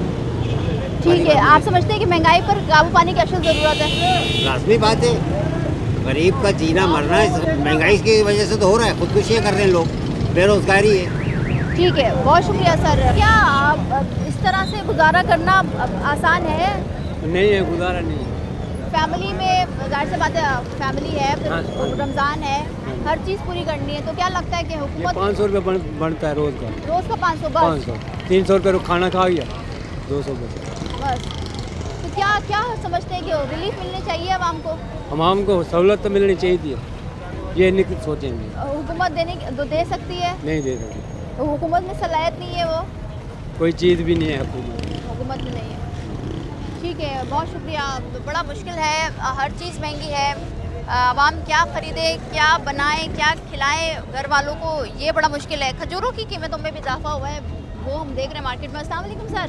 ठीक है, आप समझते हैं कि महंगाई पर काबू पाने की असल ज़रूरत है? लाजमी बात है, गरीब का जीना मरना है महंगाई की वजह से तो हो रहा है, खुदकुशियाँ कर रहे हैं लोग, बेरोजगारी है। ठीक है, बहुत शुक्रिया सर। क्या आप इस तरह से गुजारा करना आसान है? नहीं है, गुजारा नहीं है। फैमिली में जाहिर सी बात है, फैमिली है, फिर रमज़ान है, हर चीज़ पूरी करनी है, तो क्या लगता है कि हुकूमत 500 रुपये बनता है रोज़ का। रोज़ का 500 बस? 500 300 रुपये खाना खा गया, 200 बस। तो क्या समझते हैं कि रिलीफ मिलनी चाहिए आवाम को? आवाम को सहूलत तो मिलनी चाहिए थी, ये नहीं सोचेंगे। हुकूमत दे सकती है? नहीं दे सकती, तो हुकूमत में सलाहियत नहीं है, वो कोई चीज़ भी नहीं है हुकूमत में नहीं है। ठीक है, बहुत शुक्रिया। बड़ा मुश्किल है, हर चीज़ महंगी है, आवाम क्या ख़रीदे, क्या बनाए, क्या खिलाए घर वालों को, ये बड़ा मुश्किल है। खजूरों की कीमतों में भी इजाफा हुआ है, वो हम देख रहे हैं मार्केट में। अस्सलाम वालेकुम सर,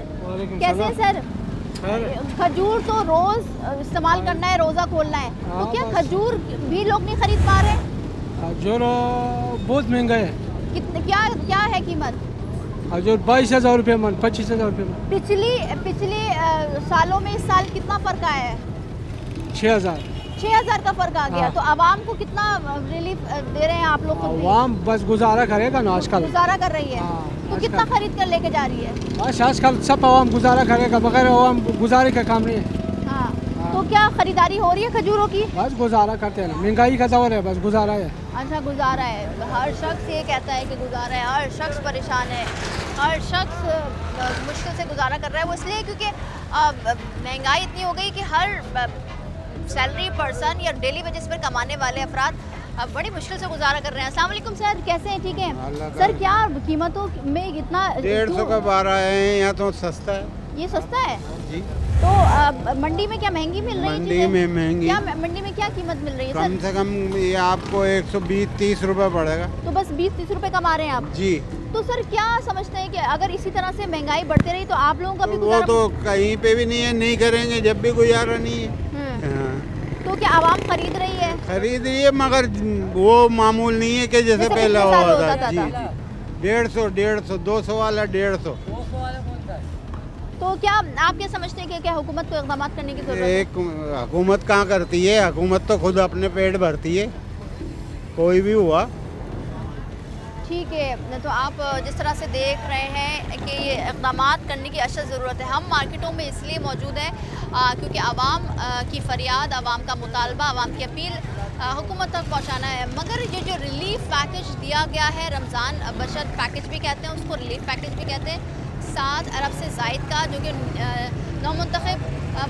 कैसे हैं सर? खजूर तो रोज़ इस्तेमाल करना है, रोज़ा खोलना है, तो क्या खजूर भी लोग नहीं खरीद पा रहे? खजूर बहुत महंगा है। कितने क्या है कीमत? खजूर 22,000 रुपये मन, 25,000 रुपये मन। पिछली सालों में इस साल कितना फ़र्क आया है? 6,000 का फ़र्क आ गया। हाँ। तो आवाम को कितना रिलीफ दे रहे हैं आप लोग? आवाम बस गुजारा करेगा ना, आजकल गुजारा कर रही है। तो कितना खरीद कर लेके जा रही है? बस आजकल सब आवाम गुजारा करेगा, बगैर आवाम गुजारे का काम नहीं है। हाँ, तो क्या खरीदारी हो रही है खजूरों की? बस गुजारा करते हैं ना, महंगाई का दौर है, बस गुजारा है। अच्छा, गुजारा है। हर शख्स ये कहता है कि गुजारा है, हर शख्स परेशान है, हर शख्स मुश्किल से गुजारा कर रहा है। वो इसलिए क्योंकि महंगाई इतनी हो गई कि हर सैलरी पर्सन या डेली वेजेस पर कमाने वाले अफराद बड़ी मुश्किल से गुजारा कर रहे हैं। अस्सलाम वालेकुम सर, कैसे हैं? ठीक हैं सर। क्या कीमतों में इतना 150 का 12 है, यहाँ तो सस्ता है। ये सस्ता है जी। तो मंडी में क्या महंगी मिल रही है? मंडी में महंगी, क्या मंडी में क्या कीमत मिल रही है? कम से कम ये आपको 120-30 रुपये पड़ेगा। तो बस 20-30 रुपये कमा रहे हैं आप? जी। तो सर क्या समझते हैं कि अगर इसी तरह से महंगाई बढ़ती रही तो आप लोगों का भी वो तो कहीं पे भी नहीं है, नहीं करेंगे जब भी गुजारा नहीं है। तो क्या आवाम खरीद रही है? खरीद रही है, मगर वो मामूल नहीं है कि जैसे पहले होता था। जी, 150, 200 वाला 150। तो क्या आप क्या समझते हैं कि क्या हुकूमत को इक़दाम करने की ज़रूरत है? हुकूमत कहाँ करती है, हुकूमत तो खुद अपने पेट भरती है, कोई भी हुआ। ठीक है, तो आप जिस तरह से देख रहे हैं कि ये इक़दाम करने की अशद ज़रूरत है। हम मार्केटों में इसलिए मौजूद हैं क्योंकि आवाम की फ़रियाद, आवाम का मुतालबा, आवाम की अपील हुकूमत तक पहुँचाना है। मगर ये जो रिलीफ पैकेज दिया गया है, रमज़ान बशर पैकेज भी कहते हैं उसको, रिलीफ पैकेज भी कहते हैं, 7 अरब से ज़ायद का, जो कि नौमुंतखब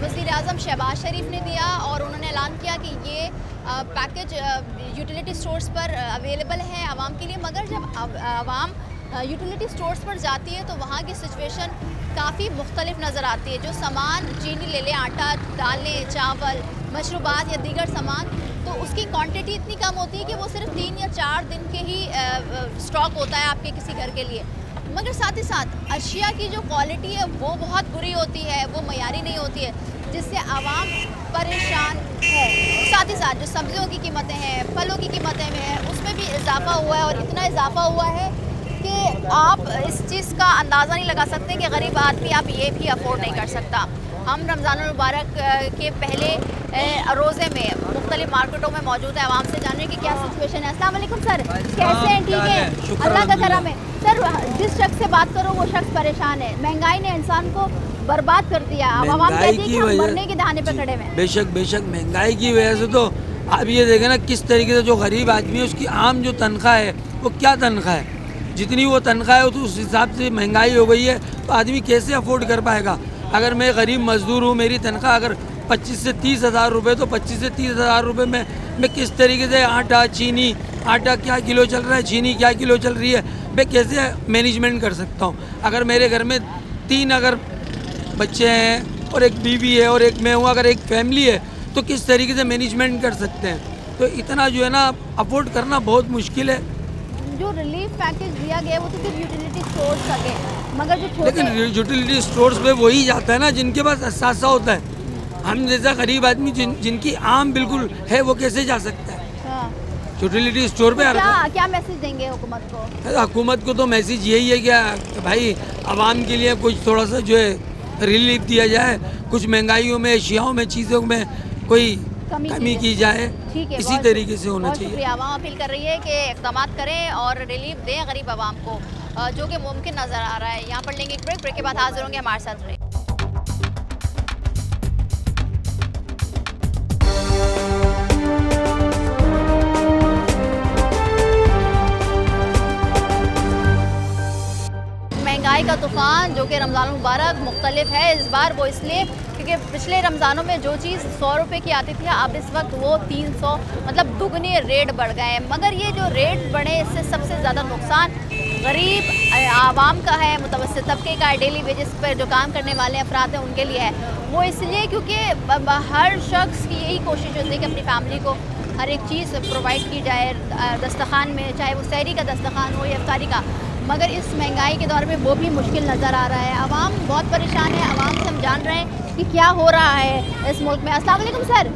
वज़ीर आज़म शहबाज शरीफ ने दिया, और उन्होंने ऐलान किया कि ये पैकेज यूटिलिटी स्टोर्स पर अवेलेबल है आवाम के लिए। मगर जब आवाम यूटिलिटी स्टोर्स पर जाती है तो वहाँ की सिचुएशन काफ़ी मुख्तलिफ नज़र आती है। जो सामान चीनी ले लें, आटा, दालें, चावल, मशरूबात या दीगर सामान, तो उसकी क्वांटिटी इतनी कम होती है कि वो सिर्फ 3 या 4 दिन के ही स्टॉक होता है आपके किसी घर के लिए। मगर साथ ही साथ अशिया की जो क्वालिटी है वो बहुत बुरी होती है, वो मयारी नहीं होती है, जिससे आवाम परेशान है। साथ ही साथ जो सब्जियों की कीमतें हैं, फलों की कीमतें में है, उसमें भी इजाफा हुआ है, और इतना इजाफा हुआ है कि आप इस चीज़ का अंदाज़ा नहीं लगा सकते कि गरीब आदमी आप ये भी अफोर्ड नहीं कर सकता। हम रमज़ान मुबारक के पहले रोज़े में मुख्तलिफ मार्केटों में मौजूद है, आवाम से जानने की क्या सिचुएशन है। अस्सलाम वालेकुम सर, कैसे हैं? ठीक है, अल्लाह का करम है। सर, जिस शख्स से बात करो वो शख्स परेशान है, महंगाई ने इंसान को बर्बाद कर दिया। अब आवाम कहती है कि हम मरने के दहाने पर खड़े हैं। बेशक महंगाई की वजह से तो आप ये देखें ना किस तरीके से जो गरीब आदमी है उसकी आम जो तनख्वाह है वो क्या तनख्वाह है, जितनी वो तनख्वाह है तो उस हिसाब से महंगाई हो गई है, तो आदमी कैसे अफोर्ड कर पाएगा। अगर मैं गरीब मजदूर हूँ, मेरी तनख्वाह अगर 25 से 30 हज़ार रुपये, तो 25 से 30 हज़ार रुपये में मैं किस तरीके से आटा, चीनी, आटा क्या किलो चल रहा है, चीनी क्या किलो चल रही है, मैं कैसे मैनेजमेंट कर सकता हूँ। अगर मेरे घर में 3 अगर बच्चे हैं और एक बीवी है और एक मैं हूँ, अगर एक फैमिली है, तो किस तरीके से मैनेजमेंट कर सकते हैं। तो इतना जो है ना अफोर्ड करना बहुत मुश्किल है। जो रिलीफ पैकेज दिया गया वो तो सिर्फ यूटिलिटी स्टोर्स तक है, मगर जो छोटे लेकिन यूटिलिटी स्टोर्स पे वही जाता है ना जिनके पास असासा होता है। हम जैसा गरीब आदमी जिनकी आम बिल्कुल है वो कैसे जा सकता है यूटिलिटी स्टोर पे? क्या मैसेज देंगे हुकूमत को? हुकूमत को तो मैसेज यही है कि भाई आवाम के लिए कुछ थोड़ा सा जो है रिलीफ दिया जाए, कुछ महंगाइयों में, अशियाओं में, चीज़ों में कोई कमी की जाए, इसी तरीके से होना चाहिए। आवाम अपील कर रही है कि इक़दाम करें और रिलीफ दें गरीब आवाम को, जो कि मुमकिन नज़र आ रहा है। यहाँ पर लेंगे एक ब्रेक के बाद हाजिर होंगे, हमारे साथ रहे। महंगाई का तूफ़ान जो कि रमज़ान मुबारक मुख्तलिफ है इस बार, वो इसलिए क्योंकि पिछले रमज़ानों में जो चीज़ 100 रुपये की आती थी अब इस वक्त वो 300, मतलब दुगने रेट बढ़ गए हैं। मगर ये जो रेट बढ़े इससे सबसे ज़्यादा नुकसान गरीब आवाम का है, मुतवस्सित तबके का है, डेली वेजेस पर जो काम करने वाले अफराद हैं उनके लिए है। वो इसलिए क्योंकि हर शख्स की यही कोशिश होती है कि अपनी फैमिली को हर एक चीज़ प्रोवाइड की जाए दस्तरखान में, चाहे वो सहरी का दस्तरखान हो या इफ्तारी का। मगर इस महंगाई के दौर में वो भी मुश्किल नज़र आ रहा है। आवाम बहुत परेशान है। आवाम से हम जान रहे हैं कि क्या हो रहा है इस मुल्क में। अस्सलाम वालेकुम सर।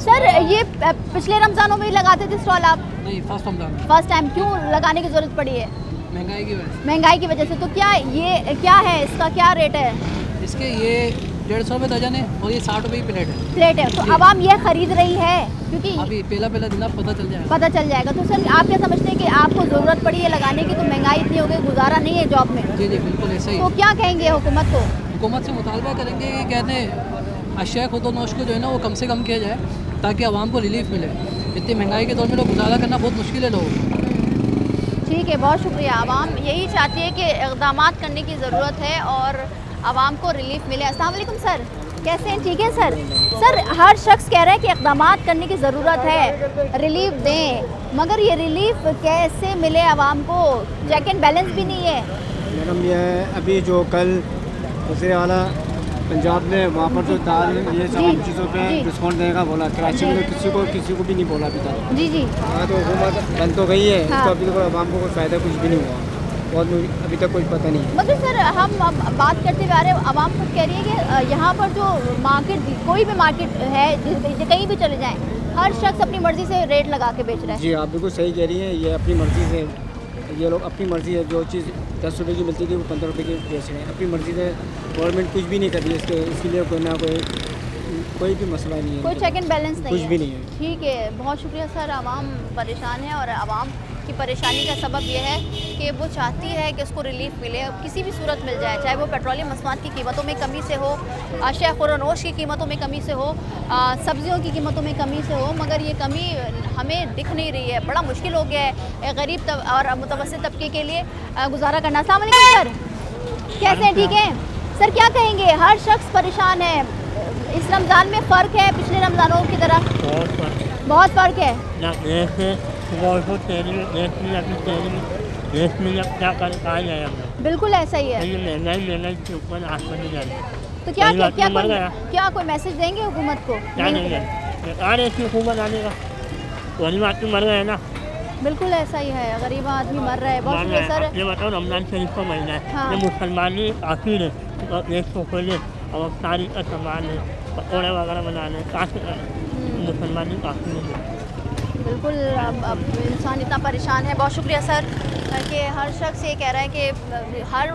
सर ये पिछले रमज़ानों में ही लगाते थे स्टॉल आप? नहीं, फर्स्ट टाइम। क्यों लगाने की ज़रूरत पड़ी है? महंगाई की वजह से। महंगाई की वजह से। तो क्या ये क्या है, इसका क्या रेट है? इसके ये 150 रुपये दर्जन है और ये 60 रुपये की प्लेट है। तो आवाम ये खरीद रही है क्योंकि अभी पहला दिन पता चल जाएगा। तो सर आप क्या समझते हैं कि आपको ज़रूरत पड़ी है लगाने की, तो महंगाई इतनी हो गई, गुजारा नहीं है जॉब में? जी बिल्कुल ऐसा ही। तो क्या कहेंगे हुकूमत को? हुकूमत से मुतालबा करेंगे कि कहते हैं अशिया खुदोनोश को जो है ना वो कम से कम किया जाए ताकि आवाम को रिलीफ मिले। इतनी महंगाई के दौर में लोग गुजारा करना बहुत मुश्किल है लोगों को। ठीक है, बहुत शुक्रिया। आवाम यही चाहती है कि इक़दाम करने की ज़रूरत है और आवाम को रिलीफ मिले। अस्सलाम वालेकुम सर, कैसे हैं? ठीक है सर। सर हर शख्स कह रहा है कि इक़दाम करने की ज़रूरत है, रिलीफ दें, मगर ये रिलीफ कैसे मिले आवाम को? चेक एंड बैलेंस भी नहीं है। मैडम ये अभी जो कल वज़ीर आला पंजाब ने वहाँ पर जो दाल ये तमाम चीज़ों पे डिस्काउंट देने का बोला, कराची में किसी को भी नहीं बोला अभी तक। जी हाँ, तो हुकूमत बंद तो गई है। हाँ। तो अभी तक आवाम को कोई फ़ायदा कुछ भी नहीं हुआ और अभी तक कुछ पता नहीं। मगर सर हम बात करते हुए आ रहे हैं, आवाम खुद कह रही है कि यहाँ पर जो मार्केट, कोई भी मार्केट है, कहीं भी चले जाएं, हर शख्स अपनी मर्ज़ी से रेट लगा के बेच रहा है। जी आप बिल्कुल सही कह रही हैं, ये अपनी मर्ज़ी से, ये लोग अपनी मर्ज़ी है, जो चीज़ 10 रुपये की मिलती थी वो 15 रुपये की बेच रहे हैं अपनी मर्ज़ी से। गवर्नमेंट कुछ भी नहीं कर रही है इसके लिए कोई भी मसला नहीं है, कोई चेक एंड बैलेंस नहीं है, कुछ भी नहीं है। ठीक है, बहुत शुक्रिया सर। आवाम परेशान है और आवाम की परेशानी का सबब यह है कि वो चाहती है कि उसको रिलीफ मिले, किसी भी सूरत मिल जाए, चाहे वो पेट्रोलियम मसनूआत की कीमतों में कमी से हो, अशिया खुरानोश की कीमतों में कमी से हो, सब्जियों की कीमतों में कमी से हो, मगर ये कमी हमें दिख नहीं रही है। बड़ा मुश्किल हो गया है गरीब और मुतवस्सित तबके के लिए गुजारा करना। अस्सलाम वालेकुम सर, कैसे हैं? ठीक है सर। क्या कहेंगे, हर शख्स परेशान है। इस रमज़ान में फ़र्क है पिछले रमज़ानों की तरह? बहुत फ़र्क है। बिल्कुल ऐसा ही है। तो क्या कोई मैसेज देंगे हुकूमत को? मर गए ना। बिल्कुल ऐसा ही है, गरीब आदमी मर रहा है। बहुत शुक्रिया सर। ये बताओ रमजान शरीफ का महीना है, ये मुसलमानी आखिर है, एक खोले और सारी का सामान है, पकौड़े वगैरह बनाने, मुसलमानी आखिर है। बिल्कुल अब इंसान इतना परेशान है। बहुत शुक्रिया सर कि हर शख्स ये कह रहा है कि हर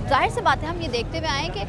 जाहिर सी बात है, हम ये देखते हुए आए कि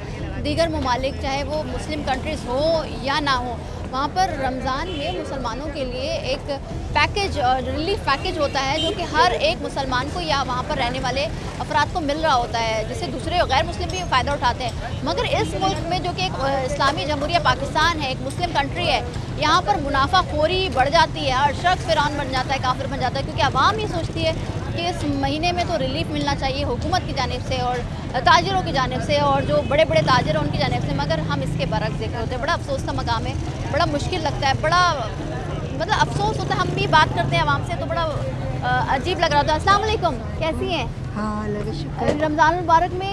दीगर ममालिक चाहे वो मुस्लिम कंट्रीज़ हो या ना हो, वहाँ पर रमज़ान में मुसलमानों के लिए एक पैकेज, रिलीफ पैकेज होता है जो कि हर एक मुसलमान को या वहाँ पर रहने वाले अफराद को मिल रहा होता है, जिससे दूसरे गैर मुस्लिम भी फ़ायदा उठाते हैं। मगर इस मुल्क में जो कि एक इस्लामी जमहूरिया पाकिस्तान है, एक मुस्लिम कंट्री है, यहाँ पर मुनाफाखोरी बढ़ जाती है, हर शख्स फ़िरौन बन जाता है, काफिर बन जाता है, क्योंकि आवाम ये सोचती है कि इस महीने में तो रिलीफ मिलना चाहिए हुकूमत की जानिब से और ताजिरों की जानिब से और जो बड़े बड़े ताजिर हैं उनकी जानिब से, मगर हम इसके बरक्स देख रहे होते हैं। बड़ा अफसोस का मकाम है, बड़ा मुश्किल लगता है, बड़ा मतलब अफसोस होता है। हम भी बात करते हैं आवाम से तो बड़ा अजीब लग रहा होता है। अस्सलाम वालेकुम, कैसी हैं? हाँ, रमज़ान मुबारक में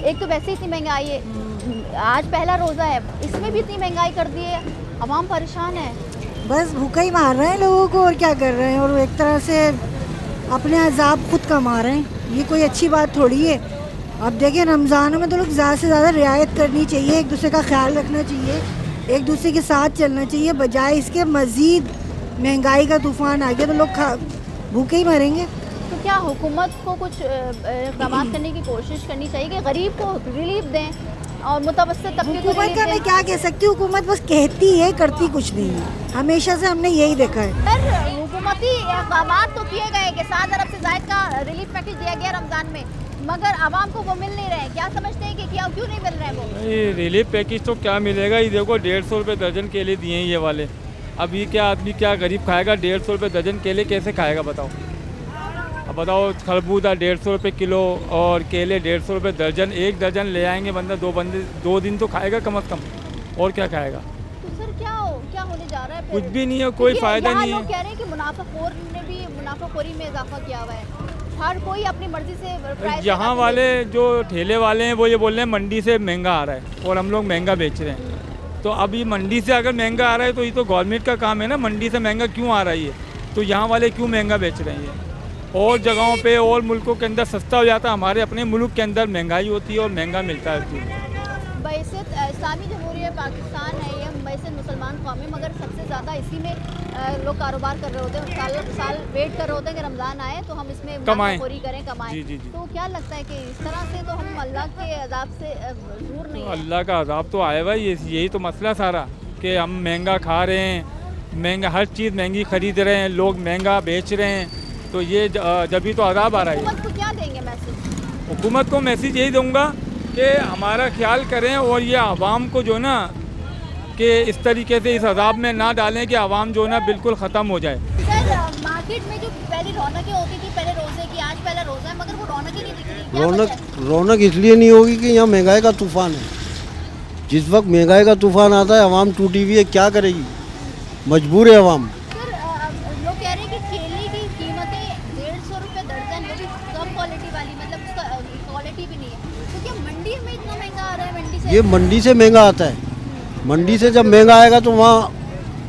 एक तो वैसे इतनी महंगाई है, आज पहला रोज़ा है, इसमें भी इतनी महंगाई कर दी है, आवाम परेशान है। बस भूखा ही मार रहे हैं लोगों को और क्या कर रहे हैं। और एक तरह से अपने अजाब खुद कमा रहे हैं, ये कोई अच्छी बात थोड़ी है। अब देखिए रमज़ान में तो लोग ज़्यादा से ज़्यादा रियायत करनी चाहिए, एक दूसरे का ख्याल रखना चाहिए, एक दूसरे के साथ चलना चाहिए, बजाय इसके मज़ीद महंगाई का तूफ़ान आ गया तो लोग भूखे ही मरेंगे। तो क्या हुकूमत को कुछ इक़दाम करने की कोशिश करनी चाहिए कि गरीब को रिलीफ दें और मुतवस्सित तबके को हुकूमत का मैं क्या कह सकती हूँ, हुकूमत बस कहती है, करती कुछ नहीं है, हमेशा से हमने यही देखा है। सर हुकूमती इक़दाम तो किए गए कि 7 अरब से ज़ायद का रिलीफ पैकेज दिया गया रमज़ान में, मगर आवाम को वो मिल नहीं रहे, क्या समझते हैं कि क्यों नहीं मिल रहे हैं वो? ये रिलीफ पैकेज तो क्या मिलेगा, ये देखो 150 रुपये दर्जन केले दिए हैं ये वाले। अब ये क्या आदमी क्या गरीब खाएगा, 150 रुपये दर्जन केले कैसे खाएगा बताओ। अब बताओ खरबूजा 150 रुपये किलो और केले 150 रुपये दर्जन, एक दर्जन ले आएंगे बंदा, 2 दिन तो खाएगा कम अज़ कम, और क्या खाएगा। तो सर क्या होने जा रहा है? कुछ भी नहीं है, कोई फ़ायदा नहीं है। लोग कह रहे हैं कि मुनाफाखोर ने भी मुनाफाखोरी में इजाफा किया हुआ है, हर कोई अपनी मर्जी से। यहाँ वाले जो ठेले वाले हैं वो ये बोल रहे हैं मंडी से महंगा आ रहा है और हम लोग महंगा बेच रहे हैं। तो अब ये मंडी से अगर महंगा आ रहा है तो ये तो गवर्नमेंट का काम है ना, मंडी से महंगा क्यों आ रहा है ये, तो यहाँ वाले क्यों महंगा बेच रहे हैं ये। और जगहों पे और मुल्कों के अंदर सस्ता हो जाता है, हमारे अपने मुल्क के अंदर महंगाई होती है और महंगा मिलता है। बैसित इस्लामी जमहूरिया पाकिस्तान है ये, बैसित मुसलमान कौम है, मगर सबसे ज़्यादा इसी में लोग कारोबार कर रहे होते हैं, साल वेट कर रहे होते हैं कि रमज़ान आए तो हम इसमें मुनाफाखोरी करें, कमाएं। जी। तो क्या लगता है कि इस तरह से तो हम अल्लाह के अज़ाब से दूर नहीं है? अल्लाह का अज़ाब तो आए भाई, यही तो मसला सारा कि हम महंगा खा रहे हैं, महंगा हर चीज़ महंगी खरीद रहे हैं, लोग महंगा बेच रहे हैं, तो ये जब भी तो अज़ाब आ रहा है। हुकूमत को क्या देंगे मैसेज? हुकूमत को मैसेज यही दूंगा कि हमारा ख्याल करें और ये आवाम को जो ना कि इस तरीके से इस अज़ाब में ना डालें कि आवाम जो ना बिल्कुल ख़त्म हो जाए। सर मार्केट में जो पहले रौनकें होती थी, पहले रोज़े की, आज पहला रोज़ा है मगर वो रौनक ही नहीं दिख रही। रौनक इसलिए नहीं होगी कि यहाँ महंगाई का तूफ़ान है। जिस वक्त महंगाई का तूफ़ान आता है आवाम टूटी हुई है, क्या करेगी, मजबूर है आवाम। लोग कह रहे हैं कि केले की कीमतें 150 रुपये दर्जन, वो भी कम क्वालिटी वाली, मतलब उसका क्वालिटी भी नहीं है, तो क्या मंडी में इतना महंगा आ रहा है? मंडी से ये मंडी से महंगा आता है, मंडी से जब महंगा आएगा तो वहाँ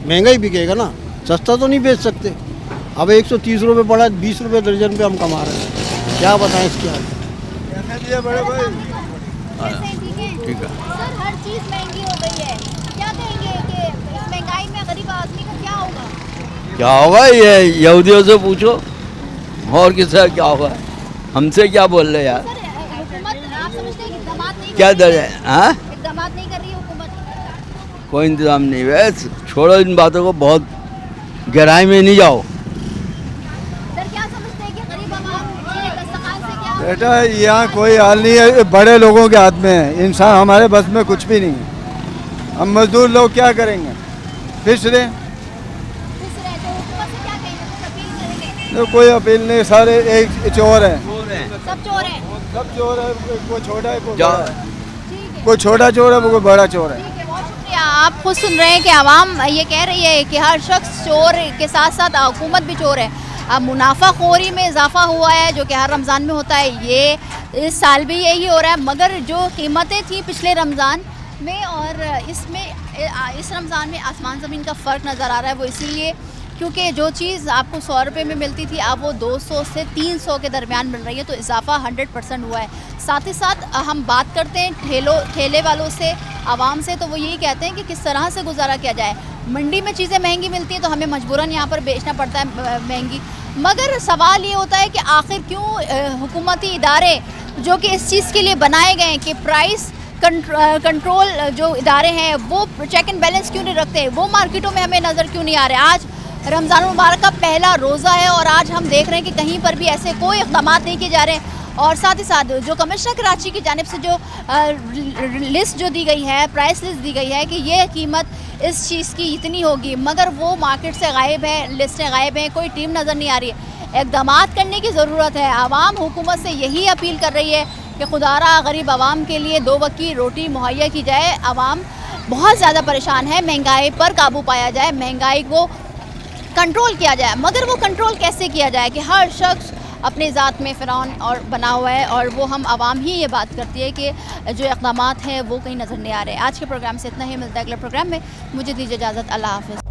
महंगा ही बिकेगा ना, सस्ता तो नहीं बेच सकते। अब 130 रुपये पड़ा, 20 रुपये दर्जन पे हम कमा रहे हैं, क्या बताएं इसके आगे। बड़े भाई ठीक है सर, हर चीज़ महंगी हो गई है, क्या कहेंगे कि इस महंगाई में गरीब आदमी का क्या होगा? क्या होगा, ये यहूदियों से पूछो और किससे क्या होगा, हमसे क्या बोल रहे यार। हुकूमत आप समझते हैं कि इक़दाम नहीं क्या दर है, हाँ इक़दाम नहीं कर रही है हुकूमत? कोई इंतजाम नहीं है, छोड़ो इन बातों को, बहुत गहराई में नहीं जाओ। सर क्या समझते हैं कि गरीब आवाम ये दस्तरखान से क्या? बेटा यहाँ कोई हाल नहीं है, बड़े लोगों के हाथ में है, इंसान हमारे बस में कुछ भी नहीं है। हम मजदूर लोग क्या करेंगे, फिस रहे। तो कोई अपील नहीं, सारे एक चोर है, सब चोर हैं, सब चोर है, कोई छोटा है कोई छोटा चोर है, वो कोई बड़ा चोर है। आप खुद सुन रहे हैं कि आवाम ये कह रही है कि हर शख्स चोर के साथ साथ हुकूमत भी चोर है। अब मुनाफाखोरी में इजाफा हुआ है जो कि हर रमज़ान में होता है, ये इस साल भी यही हो रहा है, मगर जो कीमतें थी पिछले रमज़ान में और इसमें इस रमज़ान में आसमान ज़मीन का फ़र्क नज़र आ रहा है। वो इसीलिए क्योंकि जो चीज़ आपको 100 रुपये में मिलती थी अब वो 200 से 300 के दरमियान मिल रही है, तो इजाफा 100% हुआ है। साथ ही साथ हम बात करते हैं ठेले वालों से, आवाम से, तो वो यही कहते हैं कि किस तरह से गुजारा किया जाए। मंडी में चीज़ें महंगी मिलती हैं तो हमें मजबूरन यहाँ पर बेचना पड़ता है महंगी, मगर सवाल ये होता है कि आखिर क्यों हुकूमती इदारे जो कि इस चीज़ के लिए बनाए गए हैं कि प्राइस कंट्रोल जो इदारे हैं वो चेक एंड बैलेंस क्यों नहीं रखते, वो मार्केटों में हमें नज़र क्यों नहीं आ रहे। आज रमज़ान मुबारक का पहला रोज़ा है और आज हम देख रहे हैं कि कहीं पर भी ऐसे कोई इक़दाम नहीं किए जा रहे हैं। और साथ ही साथ जो कमिश्नर कराची की जानिब से जो लिस्ट जो दी गई है, प्राइस लिस्ट दी गई है कि ये कीमत इस चीज़ की इतनी होगी, मगर वो मार्केट से गायब है, लिस्टें गायब हैं, कोई टीम नज़र नहीं आ रही है। इक़दाम करने की ज़रूरत है। आवाम हुकूमत से यही अपील कर रही है कि खुदारा गरीब आवाम के लिए 2 वक्त की रोटी मुहैया की जाए। आवाम बहुत ज़्यादा परेशान है, महंगाई पर काबू पाया जाए, महंगाई को कंट्रोल किया जाए। मगर वो कंट्रोल कैसे किया जाए कि हर शख्स अपने ज़ात में फ़िरौन और बना हुआ है, और वो हम आवाम ही ये बात करती है कि जो इक़दामात हैं वो कहीं नज़र नहीं आ रहे। आज के प्रोग्राम से इतना ही, मिलता है अगले प्रोग्राम में, मुझे दीजिए इजाज़त, अल्लाह हाफ़िज़।